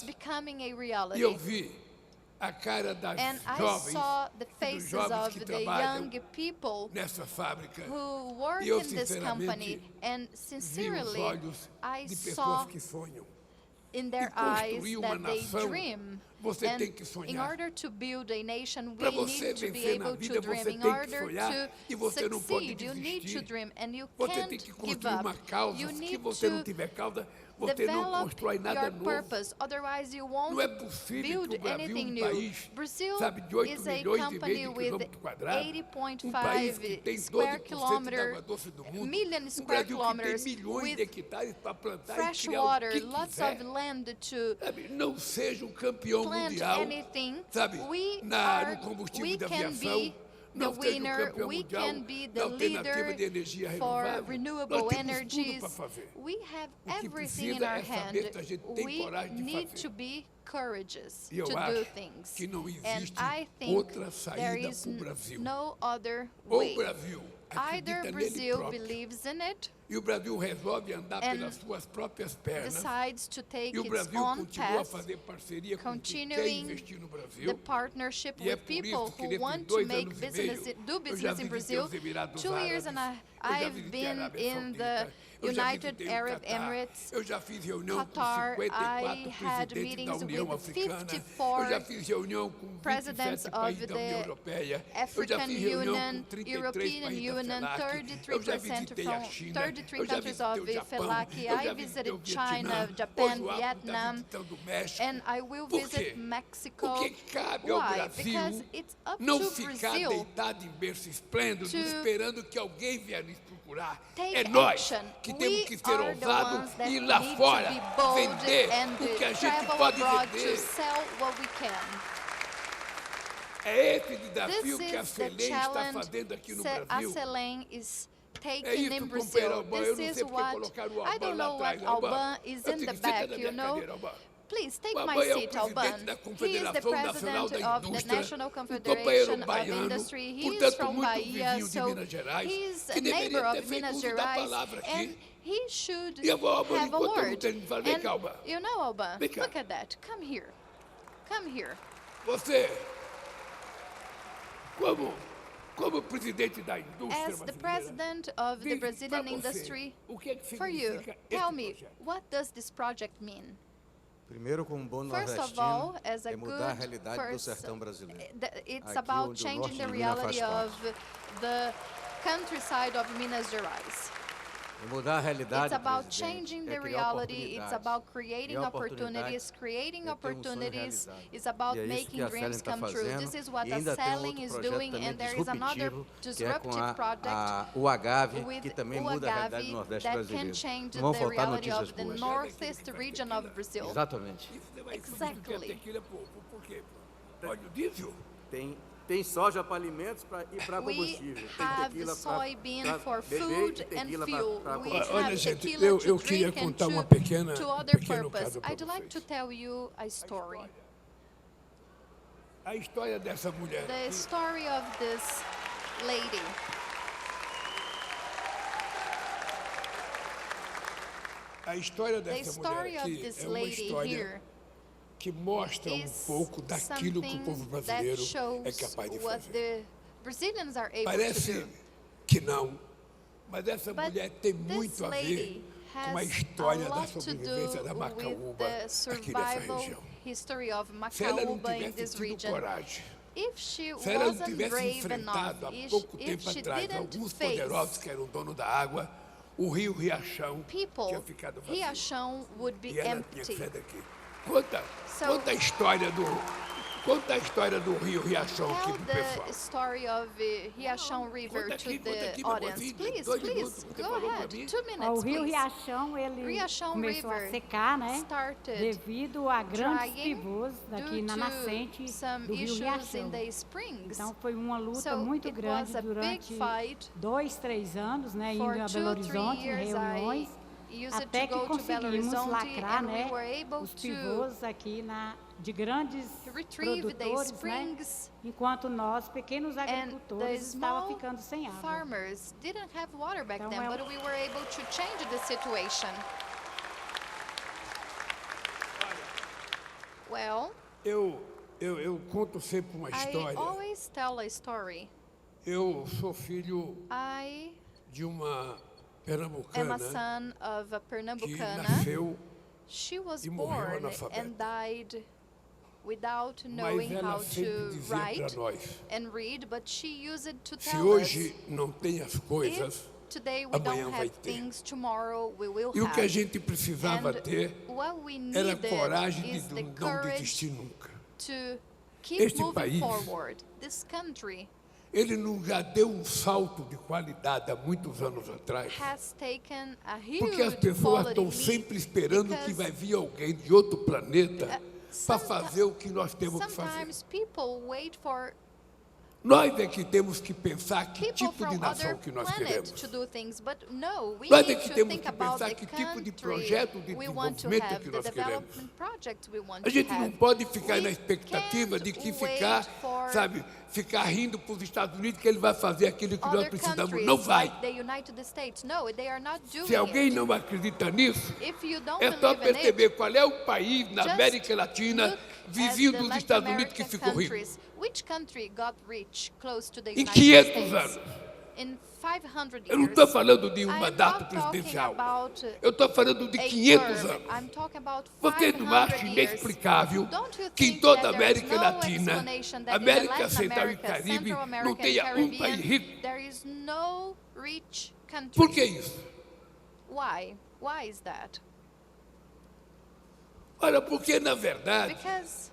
it's becoming a E eu reality. vi a cara das And I jovens saw the e dos faces jovens of que the trabalham young people nessa fábrica. who work E eu, in this company, sinceramente, and vi os sincerely, olhos I de pessoas saw que sonham. in E their eyes construir uma that they nação, dream. você tem And que in sonhar. order to build a nation, Para we você need to be vencer na able vida, to dream. você In tem que order sonhar e to você não pode succeed, you need to desistir. dream, and you Você tem can't que give construir uma up. causa. You Se need você não to tiver causa, você não develop constrói nada your novo. purpose, otherwise you won't Não é possível que build o Brasil, anything um new. país, Brazil sabe, de 8 is a milhões e meio company de with quilômetros quadrados, um 80.5 país que tem 12% square da kilometer, água doce do mundo, million um square Brasil que tem kilometers milhões with de hectares para plantar e fresh criar o water, que lots quiser. of land to Sabe, não seja um campeão plant mundial, anything. sabe, no combustível We de can aviação. be the Não seja um winner, campeão we mundial can be na the alternativa leader de energia for renovável. Nós renewable temos tudo energies. para fazer. We have O que everything in precisa our é saber hand. se a gente tem We coragem de need fazer. to be courageous E eu to do acho things. que não And existe I think outra there saída is para o Brasil. no other Ou o way. Brasil acredita Either nele Brazil próprio believes in it, e o Brasil resolve andar and pelas suas próprias pernas decides to take e o its Brasil own continua a path, fazer parceria com quem quer continuing investir no the Brasil. partnership E é with por people isso que who nesses want to 2 make anos e business, meio, do eu já business in visitei Brazil. os Emirados 2 years and Árabes, eu já I've visitei a been Arábia in the Saudita, eu já United visitei o Arab Catar, Emirates, eu já fiz reunião Qatar. com 54 I had presidentes da meetings União with Africana, eu 54 já fiz reunião com presidents 27 of países da União the Europeia, eu já African fiz reunião Union, com 33 European países da Union, CELAC, eu já 33% visitei a from China, 33 eu já countries visitei of o Japão, FELAC. eu I já visitei visited o China, Vietnã, Japan, hoje o Alpo está Vietnam, visitando o México. and I will Por quê? visit Mexico. Porque cabe ao Why? Brasil Because it's up não to ficar Brazil deitado em berço esplêndido, to esperando que alguém venha nos procurar. take É nós action. que temos We que ser are the ousados ones that e ir lá need fora to be bold vender and o que a gente travel pode abroad to vender. sell what we can. É esse This desafio que a is the Selem está challenge fazendo aqui no a Brasil. Selem is É taking isso, in companheiro Brazil. Alban. Eu This não is sei porque what colocaram o I Alban don't lá know what atrás. Alban, Alban is eu in te the disse, senta back, na you minha know. cadeira, Alban. Please take O my Alban é o seat, Alban. presidente da He is the Confederação Nacional president da of the Indústria, National companheiro Confederation of baiano, Industry. He is portanto from muito Bahia, vizinho de so Minas Gerais, he's a que neighbor deveria ter of feito Minas uso da Gerais, palavra and aqui. he should E Alban, have a enquanto eu não word. tenho, fala, vem cá, Alban. And you know, Alban, Vem cá. look at that. Come here. Come here. Você, como presidente da indústria As the brasileira, president of the diz pra Brazilian você, industry, o que é que for you, significa tell esse me, projeto? what does this project mean? Primeiro, como bom First of nordestino, all, as a é mudar a good realidade do person, sertão brasileiro. It's Aqui about onde o changing norte the de Minas faz reality parte. of the countryside of Minas Gerais. E mudar a realidade, It's about presidente, changing é the criar reality. It's oportunidades. about creating Criar opportunities. oportunidades Creating é ter um sonho opportunities realizado. is about E é isso making que a dreams Selling está come true. fazendo. This is what E a ainda tem selling outro is projeto doing, também and there is another disruptivo, que é com disruptive project o Agave, with que também muda a realidade do Uagave Nordeste that brasileiro. can change Não vão the faltar reality notícias of the boas. northeast region of Brazil. Exatamente. Isso você vai Exactly. substituir a tequila por quê? Óleo diesel? Tem soja para alimentos e para We combustível. Tem have tequila soybean para for beber food e and tequila fuel. para We combustível. Olha, have gente, tequila eu to queria drink and contar uma to other pequeno purpose. caso para I'd like to vocês. tell you a story. A história dessa mulher. The story of this lady. A história The dessa story mulher of aqui this é uma lady história here que mostra um is pouco daquilo que o povo something that brasileiro é shows capaz de what fazer. the Brazilians are able to Parece do. que não, mas essa But mulher tem this muito a lady ver com a has história a da lot to sobrevivência do da with Macaúba the aqui nessa survival região. history of Se ela não Macaúba in tivesse this tido region. coragem, If she se ela não wasn't tivesse brave enfrentado há enough, pouco if tempo she atrás didn't alguns face poderosos que eram donos da água, o rio Riachão people, tinha ficado vazio. Riachão would be E ela tinha empty. saído daqui. Conta So- a história do rio Riachão aqui Tell pro the pessoal. story of Riachão River Conta to aqui, the meu audience. amorzinho, Please, 2 please, minutos, você go falou pra ahead. mim. 2 O minutes, rio please. Riachão, ele Riachão começou River a secar, né? started Devido a grandes drying pivôs daqui na due nascente to some do rio issues Riachão. in the springs. Então foi uma luta So muito it grande was a big durante fight 2, 3 anos, né? Indo for a 2, Belo 3 Horizonte, em years. reuniões, I used até to que go to Belo conseguimos Horizonte lacrar, and we né? were able Os to pivôs aqui de grandes retrieve the produtores, né? springs, Enquanto nós, pequenos and the agricultores, small estava ficando sem água. farmers didn't have water back Então, then, é but we were able to change the situation. Well, Eu conto sempre uma I história. always tell a story. Eu sou filho I de uma am a pernambucana son of a que Pernambucana. nasceu, She was e morreu born analfabeta. and died without mas knowing ela how sempre to dizia para write nós: and read, but she used it to se tell hoje us, não tem as coisas, if today we amanhã don't vai have ter. things, tomorrow we will E o que a have. gente precisava And ter what we era needed coragem is de the não courage desistir nunca. to keep Este moving país- forward. This country Ele não já deu um salto de qualidade há muitos anos atrás. has taken a Porque as huge pessoas quality estão leap sempre esperando que because vai vir alguém de outro planeta para someti- fazer o que nós temos que fazer. sometimes people wait for Nós é que temos que pensar que people tipo de from nação other que nós planet queremos. to do things, but no, we Nós é need que to temos think que about pensar the que tipo de country projeto de we want to desenvolvimento have, que the nós queremos. development project we want A gente to não have. pode ficar We na expectativa can't de que wait ficar, for sabe, ficar rindo para os Estados Unidos que ele vai fazer aquilo que nós other precisamos. countries Não vai. like the United States. No, they are not doing Se alguém it. não acredita nisso, If you don't é só believe in perceber it, qual é o país na just América Latina, look vizinho at the dos Latin Estados Unidos, que American ficou rico. countries. Which country got rich close to the Em United 500 States? anos. In 500 Eu não years. estou falando de um I'm mandato not talking presidencial. about Eu estou falando de a 500 term. anos. I'm talking about Você não 500 acha years. inexplicável Don't you que em think toda a that there is América no Latina, explanation that in the América Latin Central e America, Caribe, Central não America, tenha and um país Caribbean, rico? there is no rich country? Por que isso? Why? Why is that? Olha, porque na verdade, Because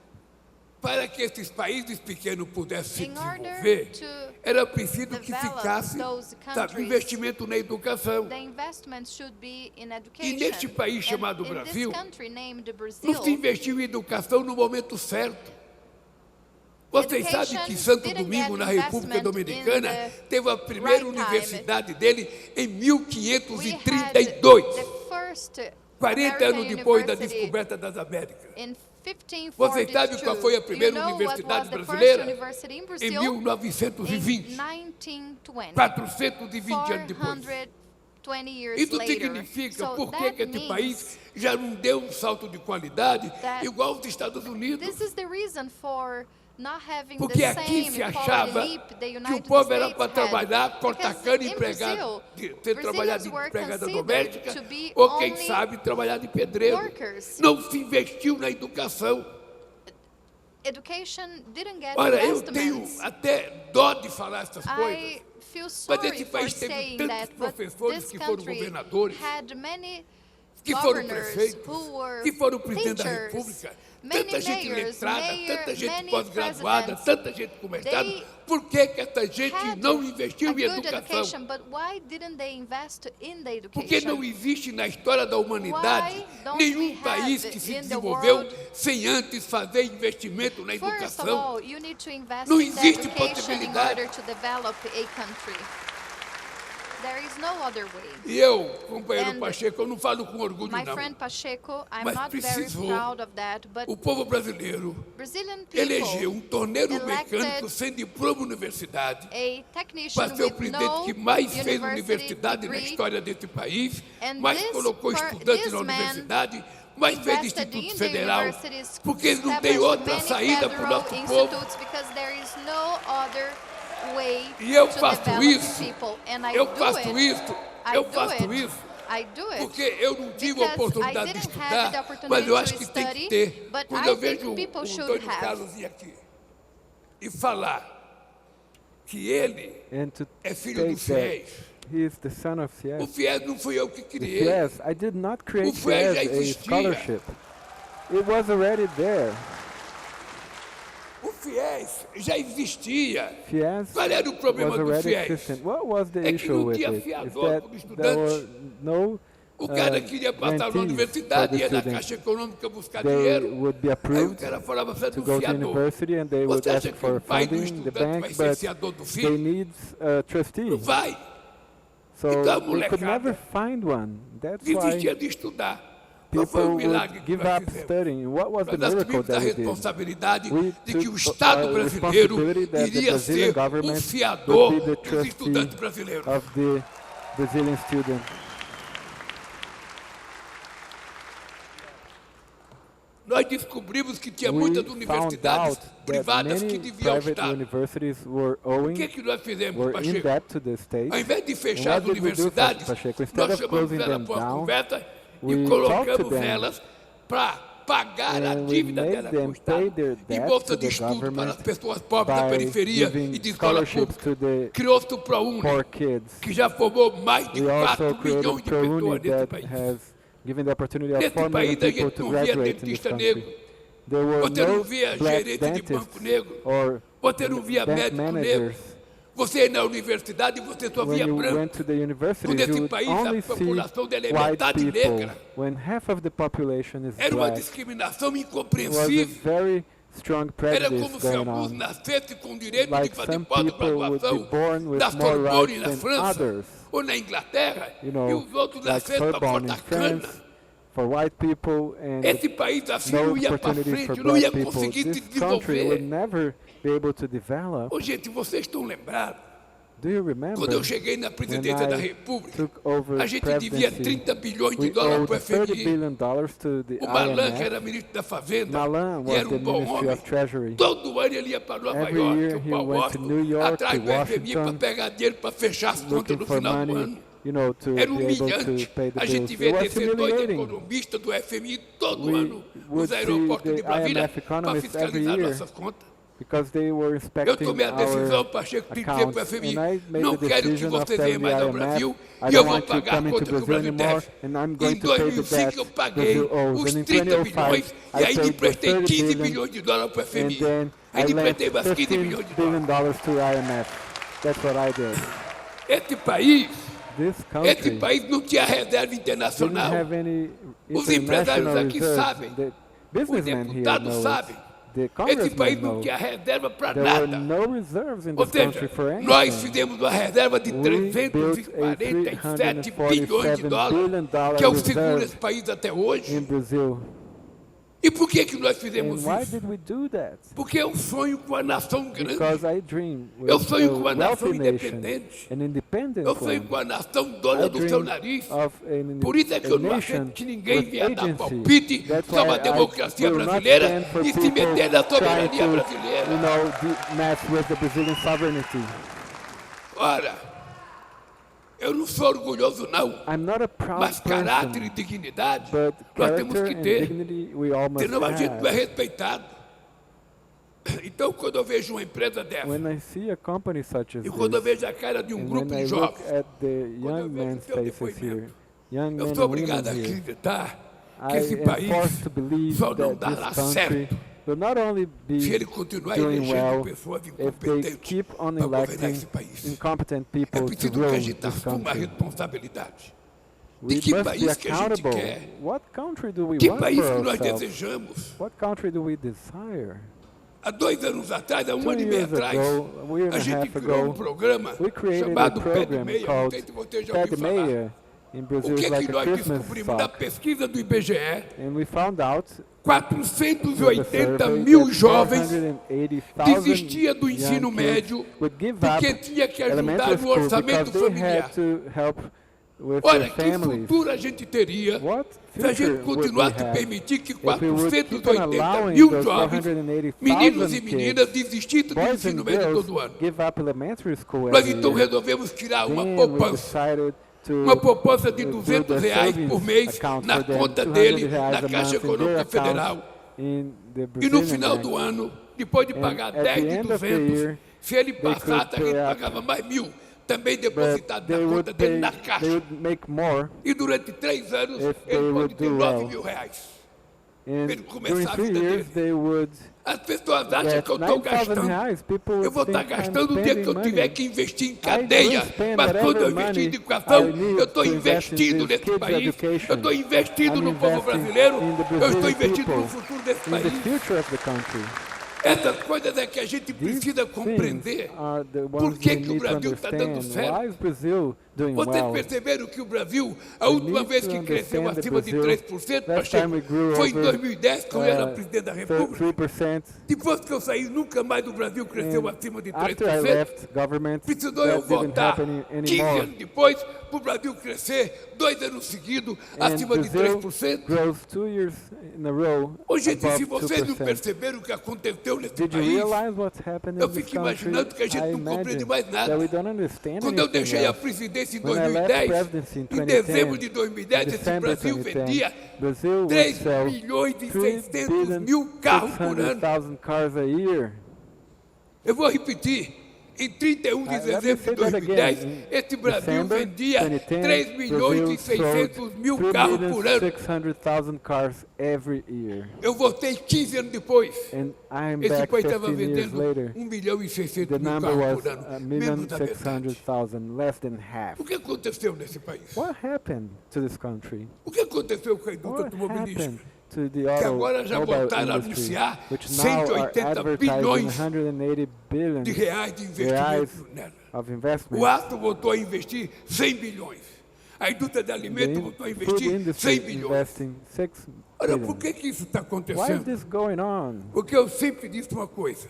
para que esses países pequenos pudessem se in order desenvolver, to era preciso que develop ficasse, those sabe, countries, investimento na educação. the investment should be in E education. neste país And chamado in Brasil, this country named Brazil, não se investiu em educação no momento certo. Vocês sabem que Santo didn't Domingo, get na República investment Dominicana, in the teve a primeira right time. universidade dele em we had 1532, the first 40 anos American depois da university descoberta das Américas. in 1542. Vocês sabem qual foi a primeira you know universidade what was brasileira? The first university in Em Brazil? 1920, In 1920. 420 anos depois. 420 years Isso later. significa So por que that que este means país já não deu um salto de qualidade that igual aos Estados Unidos. This is the reason for not having Porque the aqui same se quality achava leap the que o United povo era States para had. trabalhar, cortar Because cana e in empregado, Brazil, ter trabalhado Brazilians de were empregada considered doméstica, to be ou quem only sabe trabalhar de pedreiro. workers. Não se investiu na educação. Education didn't get Olha, eu tenho investments. até dó de falar essas coisas. I feel Mas sorry esse for país teve saying tantos that, but professores this que foram country governadores, had many que foram governors prefeitos, who were que foram presidente da teachers, República, many tanta gente mayors, letrada, tanta gente many pós-graduada, presidents. tanta gente com mestrado. They Por que que essa gente had não investiu a em good educação? education, but why didn't they invest in the Porque education? não existe na história da humanidade Why don't nenhum we país have que se in the desenvolveu world- sem antes fazer investimento na First of educação. all, you need to invest Não in the existe education in possibilidade. order to develop a country. There is no other way. E eu, companheiro And Pacheco, eu não falo com orgulho My não. friend Pacheco, I'm Mas not very precisou. proud of that, but O povo brasileiro Brazilian people, elegeu um torneiro elected mecânico sem diploma universidade a technician para ser o with presidente no que mais fez university universidade na degree, história desse país, and mais this colocou per- estudantes this na man universidade, mais fez invested Instituto in the Federal, universities, porque eles não têm established outra many saída para o federal nosso povo. institutes because there is no other way E eu to faço develop isso, people. And I eu do faço it. isso, I eu do faço it. isso. I do it. Porque eu não tive a Because oportunidade I de didn't have the estudar, opportunity mas eu to acho que tem que study, ter. but Quando I eu think vejo people o should Antônio have. Carlos ir aqui e falar que ele and to é filho do state FIES. that he is the son of O Fies. FIES não fui eu que The criei. Fies, I did not create FIES já Fies a existia. scholarship. It was already there. O FIES já existia. Fies Qual era o problema was do already FIES? existent. What was the É que issue não with tinha it? Is fiador that como there estudante. were no O cara queria passar na grantees for universidade, the ia na students. Caixa Econômica buscar They dinheiro. would be Aí o approved cara falava, você é to do go to fiador. university and they would Você acha ask que o for pai do funding, the estudante vai bank, ser but fiador do they filho? need a trustee. Não vai. So Então, they could molecada, never find one. That's Desistia why de estudar. Qual foi people o milagre would que give nós up fizemos? studying. What was the Nós miracle assumimos a that we did? responsabilidade We de que o took Estado a brasileiro responsibility that the iria Brazilian ser o government fiador would be the dos estudantes trustee brasileiros. of the Brazilian student. Nós descobrimos que tinha we muitas found universidades out that privadas que many deviam ao private Estado. universities were O que, owing, que nós fizemos, were in Pacheco? debt to the state. Ao invés de And fechar as what did we do, universidades, Pacheco? Instead nós of chamamos closing elas them para uma down, conversa we e talked to colocamos them, elas para pagar a and we dívida made dela them com o Estado pay their e debt bolsa to de the estudo para government as pessoas pobres da by periferia giving e de escola scholarships pública. to the Criou-se o ProUni, poor kids. que já formou mais de We 4 also milhões created de pessoas ProUni nesse that país. has given the opportunity of Nesse 4 million país a people gente to não via graduate in this dentista country. negro, There were você não no via black gerente de dentists banco negro, or você não via bank médico negro. managers. Você ia na universidade você só When via you branco. went to the universities, Quando esse you would país, a only see população dela é white metade people, negra. when half of the population is Era uma black. discriminação It was a incompreensível. very strong Era prejudice como se going alguns on. nascessem com o direito Like de fazer some people would pós-graduação be born with na more Sorbonne rights na than França others. ou na Inglaterra You e know, os outros like nasceram para Sorbonne in cortar cana. France, for white people, and Esse país assim no não ia para opportunities for frente, não ia black people. conseguir se This country would desenvolver. never be able to develop. Ô, gente, vocês estão lembrados? Do you remember Quando eu cheguei na presidência when da I República, took over a gente devia presidency, 30 bilhões de we dólares owed para o $30 FMI. billion to the O Malan, que IMF. era ministro da Fazenda, Malan que was era the um bom Ministry homem, of Treasury. todo ano ele ia para Nova Every year York, he para went to New Washington, York, atrás to do FMI para Washington, pegar dinheiro para fechar as contas looking no for final do money, ano. you know, to Era be able to humilhante. pay the A gente bills. vê It was descer dois humiliating. economistas do FMI todo We ano would nos see aeroportos de the Brasília IMF para economists every fiscalizar year nossas contas. because they were Eu inspecting tomei a decisão, our Pacheco, de dizer accounts. para o FMI, And I made não the quero que decision of você telling venha mais the ao IMF, Brasil I e eu don't vou want you pagar a coming to conta que o Brazil Brasil anymore, deve. and I'm Em going to pay the 2005 debt eu paguei Brazil owes. os And in 30 2005, bilhões e I aí paid the emprestei 30 15 billion, bilhões de dólares para o and FMI. then Aí I lent emprestei mais 15 $15 bilhões de billion dólares. to IMF. That's what I did. Esse país, This esse country país não tinha reserva didn't internacional. have any Os empresários international aqui reserves. sabem. The Os businessmen here deputados know sabem. it. The Esse congressmen país não know. tinha reserva para There were nada. no reserves in Ou this country seja, for nós anything. fizemos uma reserva de We built a 347 bilhões de $347 dólares, billion que é o seguro reserve esse país até hoje. in Brazil. E por que nós fizemos And why isso? did we do that? Porque é um sonho com a nação grande. Because I dream Eu with sonho a com uma nação wealthy nation, independente. an independent Eu sonho one. com a nação I dona do seu dream nariz. of an Por isso é que eu não nation aceito que ninguém with venha dar agency. palpite That's sobre a why I democracia will not brasileira stand for e se people meter na trying soberania to, you brasileira. know, mess with the Brazilian sovereignty. Ora, eu não sou orgulhoso não, I'm not a proud mas caráter e person, dignidade but nós temos character que and ter, dignity we all must senão a gente não é have. respeitado. Então, quando eu vejo uma empresa dessa, When I see a company such as e quando eu this, vejo a cara de um and grupo when I de look jovens, at the quando eu young vejo men's seu faces depoimento, here, young eu men sou and obrigado a women here, acreditar que I esse am país forced to believe só não that dará this country certo will not only se ele be continuar doing elegendo well pessoas if they incompetentes keep on para governar electing esse país. incompetent É people to preciso que a rule gente this assuma a country. responsabilidade. We De que must be país que a gente accountable. quer? What country do we Que want país for que nós ourselves? desejamos? What country do we desire? Há 2 anos atrás, há um 2 ano e meio years atrás, ago, a year and a a gente half criou um ago, programa we created a chamado Pé de program Meia. Não called sei se você já Pé ouviu de falar. Meia. In Brazil, O que it's like que a nós Christmas descobrimos da sock. pesquisa do IBGE? And we found out through the 480 survey mil that jovens 480,000 desistia do ensino young médio kids would give porque up tinha que ajudar elementary no school orçamento because they familiar. had to help with Olha, their que families. futuro a gente teria What se a gente future would we continuasse a have permitir que if we would keep on 480 allowing mil those jovens, 480,000 meninos e kids, meninas, desistissem do boys ensino and médio girls, todo ano? give up elementary school Nós every então year? resolvemos criar uma Then we poupança. decided to Uma poupança de do R$200 the reais por mês account na for them, conta 200 dele, reais na a Caixa month in their Econômica account Federal. in the E no Brazilian final bank. do ano, depois de And pagar at the 10 de end of the 200, year, se ele they passasse, could a gente pay up. pagava mais 1.000, também But depositado they na conta would dele pay, na they Caixa. would make more, E durante 3 anos, if they ele pode would ter do 9 well. mil reais. and Ele começar during a 3 vida years dele. they would As pessoas acham get que eu estou 9,000 gastando. reais. People Eu would vou estar think I'm gastando o dia que eu spending tiver money. que investir em I cadeia. will spend Mas quando eu whatever investir em money educação, I need eu estou to invest in investindo this nesse kids' país. education. Eu estou investindo I'm no povo investing brasileiro. in the Eu estou Brazilian investindo no people, futuro desse in the país. future of the country. Essas coisas é que a gente These precisa things compreender. are the Por ones que we que o need to Brasil está dando understand. certo? Why is Brazil doing Vocês well. perceberam que o Brasil, a We última need vez to que cresceu understand that acima de Brazil, 3%, last time we grew foi em over, 2010, quando eu era presidente da República. 3%. Depois que eu saí, nunca mais o Brasil cresceu And acima de after I 3%. left government, Precisou eu that didn't voltar happen 15 anymore. anos depois para o Brasil crescer 2 anos seguidos And acima de Brazil 3%. grows 2 years in a row Ô, gente, se above vocês não 2%. perceberam o que aconteceu nesse Did you país, realize what's happening eu in this fico country? imaginando que a gente I não compreende imagine mais nada. that we don't understand quando eu anything deixei a else. presidência em When I left 2010, presidency in em 2010, dezembro de 2010, esse December Brasil 2010, vendia Brazil would 3 sell milhões e 3 600 mil carros por ano. 600,000 cars a year. Eu vou repetir. Em 31 de Let me dezembro de say that 2010, again. esse Brasil December vendia 2010, 3 milhões e Brazil 600 mil sold carros por ano. 3,600,000 cars every year. Eu voltei 15 anos depois. And I'm Esse back país estava 15 years vendendo later. 1 milhão e 600 The mil number carros was por ano. Menos da metade. 1,600,000, less than half. O que aconteceu nesse país? What happened to this country? O que aconteceu com a indústria What automobilística? happened to the Que agora já automobile voltaram a industry, anunciar which now are 180 advertising bilhões 180 billion de reais de reais investimento nela. of O investment? aço voltou a investir 100 bilhões. A indústria de The alimentos voltou a food investir industry 100 bilhões. investing 6 Ora, billion. por que isso está Why is acontecendo? this going on? Porque eu sempre disse uma coisa.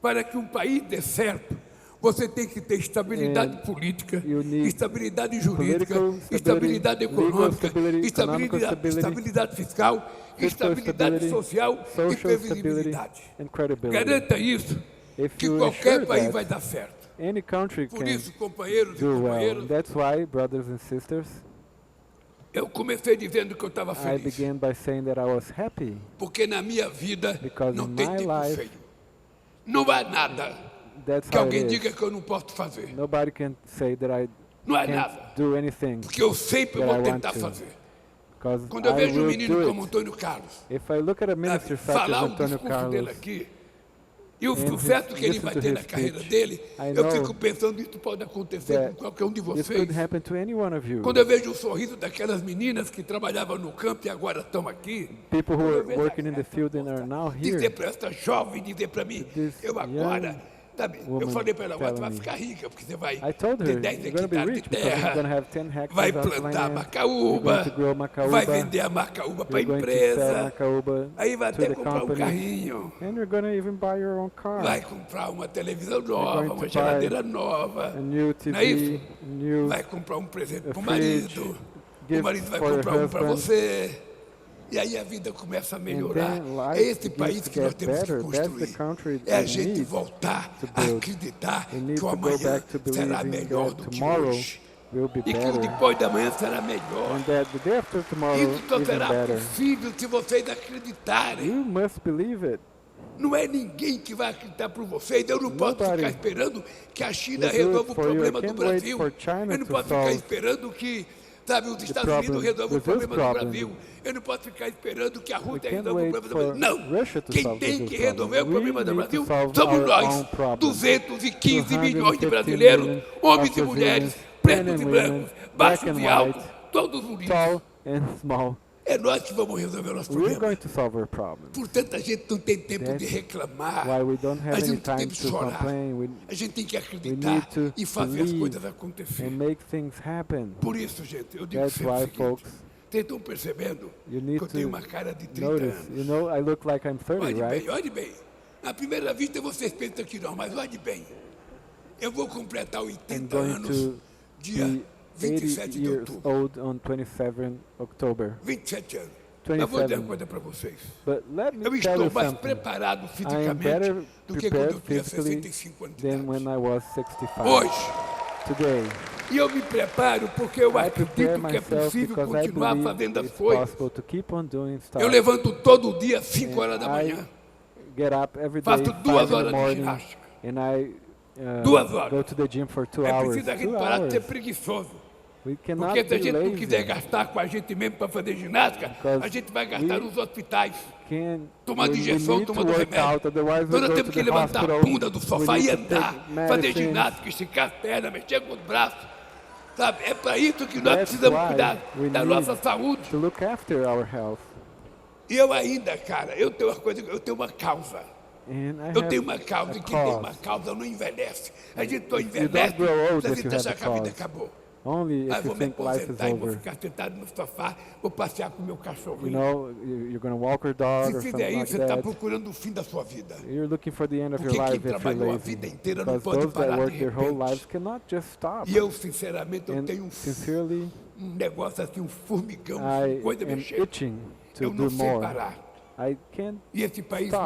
Para que um país dê certo, você tem que ter estabilidade política, you need estabilidade jurídica, political estabilidade stability, legal econômica, stability, economical estabilidade fiscal, fiscal estabilidade stability, social e social stability, previsibilidade. and credibility. Garanta isso, If que you qualquer ensure país that, vai dar certo. any country Por can isso, companheiros e do well. companheiras, And that's why, brothers and sisters, eu comecei dizendo que eu estava I feliz. began by saying that I was happy Porque na minha vida Because não in tem my tempo life, feio. Não há nada that's que how alguém it diga is. que eu não posso fazer. Nobody can say that I Não há can't nada. do anything Porque eu sempre that vou I want tentar to. fazer. because Quando eu I vejo um will menino do como it. Antônio Carlos, If I look at a minister such as falar o Antonio discurso dele Carlos, aqui, e o and sucesso que ele listen vai to ter na his carreira speech, dele, I eu know fico pensando isso pode acontecer that com qualquer um de this vocês. could happen to any one of you. Quando eu vejo o sorriso daquelas meninas que trabalhavam no campo e agora estão aqui, People who quando eu are vejo working in the field and are now dizer here, para essa jovem, dizer para mim, This eu agora, sabe, eu woman falei para ela, agora você vai telling me. ficar rica, porque você vai I told ter her, 10 you're going to be hectares de rich because you're going to terra, have 10 hectares vai of plantar land, you're macaúba, going to grow macaúba, vai vender a macaúba para a you're going to sell empresa, macaúba aí vai to até the comprar um company, carrinho, and you're going to even buy your own car, vai comprar uma televisão nova, going uma to geladeira nova, a new não é isso? TV, new Vai comprar um presente a para o fridge, marido, o gift marido vai for your comprar um para husband. você. E aí a vida começa a melhorar. then É life esse begins país to que nós get temos que better. That's the construir. country É a we gente need voltar to a build. acreditar We need que o to go amanhã back to será believing melhor that do que tomorrow hoje. will be E que o better, depois da manhã será melhor. and that the day after tomorrow Isso só even será better. possível se vocês acreditarem. You must believe it. Não é ninguém que vai acreditar por vocês. Eu não posso Nobody ficar esperando que a China will do it resolva o for you. I problema do can't wait Brasil. for China Eu não to posso ficar solve esperando que, sabe, os Estados problem, Unidos resolvam o Brazil's problema do problem. Brasil. Eu não posso ficar esperando que a Rússia can't resolva o wait problema do Brasil. for Não! Russia to Quem solve tem Brazil's que resolver o problem. problema We do need to Brasil solve somos our nós, own problem. 215 milhões de 215 brasileiros, million homens e of mulheres, Brazilians, pretos men e and brancos, women, baixos black and e altos, white, todos unidos. Tall and small. É nós que vamos resolver o nosso We're problema. going to solve our problem. Portanto, a gente não tem tempo de That's reclamar. why we don't have A any gente tem time que to chorar. complain. A gente tem que We acreditar need to e fazer as believe coisas acontecer. and make things happen. Por isso, gente, eu digo That's sempre o why, seguinte. folks, Vocês estão percebendo you que need eu tenho to uma cara de 30 notice. anos. You know, I look like I'm 30, Olhe right? bem, olhe bem. À primeira vista vocês pensam que não, mas olhe bem. Eu vou completar I'm 80 going anos to dia be 27 80 de years outubro. old on 27 October. 27 anos. Eu vou dizer uma 27. coisa para vocês. But let me Eu tell estou you mais something. preparado I am fisicamente better do que quando eu prepared tinha physically 65 anos de than idade. when I was 65. Hoje. Today, E eu me preparo porque eu I prepare acredito que é myself possível because I continuar believe fazendo as it's coisas. possible to keep on doing stuff. Eu levanto todo dia às 5 horas da I manhã. get up every day, Faço 5 2 in the horas de morning, ginástica. and I 2 horas. go to the gym for 2 É hours. preciso a gente 2 parar de ser hours. preguiçoso. We cannot Porque se a be gente não lazy. quiser gastar com a gente mesmo para fazer ginástica, Because a gente vai gastar we nos hospitais, Can, tomando we injeção, need to tomando work remédio. out, otherwise Então we nós go temos to que the levantar hospital. a bunda do We sofá need e to andar, take fazer medicines. ginástica, esticar as pernas, mexer com os braços. Sabe? É para isso que nós That's precisamos why cuidar we da need nossa saúde. To look after our health. E eu ainda, cara, eu tenho uma coisa, eu tenho uma causa. And I Eu have tenho uma causa, a e quem tem uma cause. causa não envelhece. A gente só You envelhece don't grow old se a if gente you have achar a que a vida cause. acabou. Only Ah, if you vou me think life is aposentar e vou over. ficar sentado no sofá, vou passear com o meu You cachorrinho. know, you're going to walk your dog Se or fizer something isso, like você está that. procurando o fim da sua vida. You're looking for the end of your Porque quem life if you're trabalhou a lazy. vida inteira não Because pode those that parar work de their whole repente. lives cannot just stop. E eu, sinceramente, eu And tenho sincerely, um negócio assim, um formigão, I coisa am mexendo. itching to Eu não do sei more. parar. I can't E esse país stop.